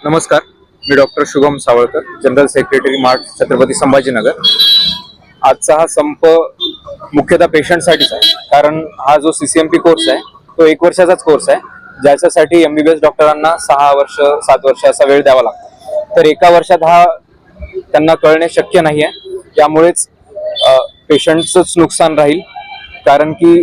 नमस्कार, मी doctor Shubham Sawalkar, general secretary MART, Chhatrapati Sambhajinagar. आजचा हा संप मुख्यतः पेशंटसाठीच आहे, कारण हा जो CCMP कोर्स आहे तो 1 वर्षाचाच कोर्स आहे, ज्याच्यासाठी MBBS डॉक्टरांना 6 वर्ष 7 वर्ष असा वेळ द्यावा लागतो। तर 1 वर्षात हा त्यांना कळणे शक्य नाही आहे, त्यामुळेच पेशंटचंच नुकसान राहील, कारण की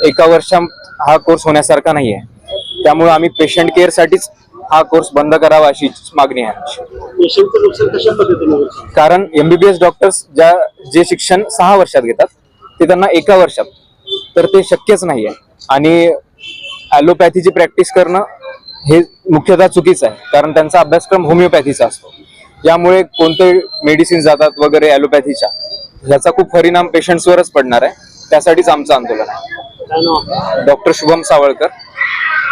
1 वर्षात हा कोर्स होण्यासारखा नाही आहे। त्यामुळे आम्ही पेशंट केअर साठीच हा कोर्स बंद करावा अशी मागणी आहे। पेशंटचं नुकसान कशा पद्धतीने होईल? कारण MBBS डॉक्टर्स जे शिक्षण 6 वर्षात घेतात ते त्यांना 1 वर्षात, तर ते शक्यच नाही आहे। आणि ॲलोपॅथीची प्रॅक्टिस करणं हे मुख्यतः चुकीचं आहे, कारण त्यांचा अभ्यासक्रम होमिओपॅथीचा असतो। यामुळे कोणते मेडिसिन जातात वगैरे ॲलोपॅथीच्या, याचा खूप परिणाम पेशंट्सवरच पडणार आहे। त्यासाठीच आमचं आंदोलन आहे। डॉक्टर शुभम सावळकर,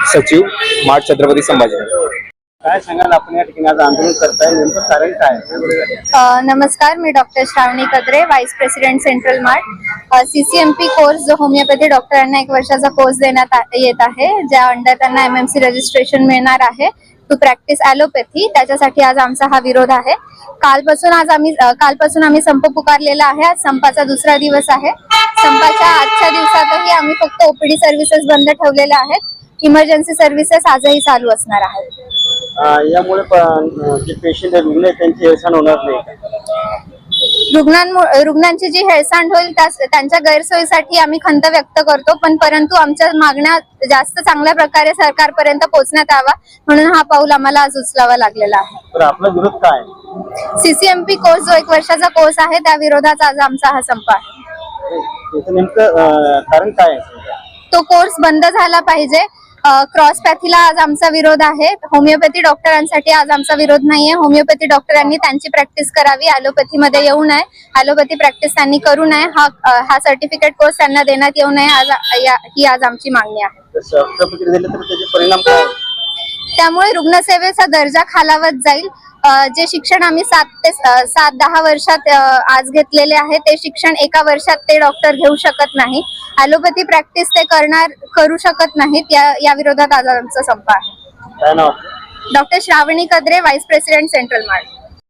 सचिव, मार्ट, छत्रपती संभाजीनगर। काय सांगाल, आपण या ठिकाणी आज आंदोलन करताय, नेमकं कारण काय? नमस्कार, मी doctor Shravani Kadre, vice president central MART. CCMP course जो होमिओपॅथी डॉक्टरांना 1 वर्षाचा कोर्स देण्यात येत आहे, ज्या अंडर त्यांना MMC रजिस्ट्रेशन मिळणार आहे टू प्रॅक्टिस ॲलोपॅथी, त्याच्यासाठी आज आमचा हा विरोध आहे। कालपासून आम्ही संप पुकारलेला आहे। आज संपाचा 2रा दिवस आहे। संपाच्या आजच्या दिवसातही आम्ही फक्त OPD सर्व्हिसेस बंद ठेवलेल्या आहेत। इमर्जन्सी सर्व्हिसेस आजही चालू असणार आहेत। यामुळे जे पेशंट रुग्ण आहेत त्यांची हेळसांड होणार नाही का? रुग्णांची जी हेळसांड होईल त्यांच्या गैरसोयीसाठी आम्ही खंत व्यक्त करतो, परंतु आमच्या मागण्या जास्त चांगल्या प्रकारे सरकारपर्यंत पोहोचण्यात यावा म्हणून हा पाऊल आम्हाला आज उचलावा लागलेला आहे। तर आपला विरोध काय? CCMP कोर्स जो 1 वर्षाचा कोर्स आहे त्या विरोधात आज आमचा हा संप आहे। त्याचं नेमकं कारण काय आहे? तो कोर्स बंद झाला पाहिजे। क्रॉस पॅथीला आज आमचा विरोध आहे। होमिओपॅथी डॉक्टरांसाठी आज आमचा विरोध नाहीये। होमिओपॅथी डॉक्टरांनी त्यांची प्रॅक्टिस करावी, ॲलोपॅथी मध्ये येऊ नये, ॲलोपॅथी प्रॅक्टिस त्यांनी करू नये, हा सर्टिफिकेट कोर्स त्यांना देण्यात येऊ नये, ही आज आमची मागणी आहे। दिले तर त्याचे परिणाम काय? त्यामुळे रुग्णसेवेचा दर्जा खालावत जाईल। जे शिक्षण आम्ही 7-10 वर्षात आज घेतलेले आहे ते शिक्षण 1 वर्षात ते डॉक्टर घेऊ शकत नाही। ॲलोपॅथी प्रॅक्टिस ते करू शकत नाहीत। या विरोधात आज आमचा संप आहे। काय नाव? Doctor Shravani Kadre, vice president central mart.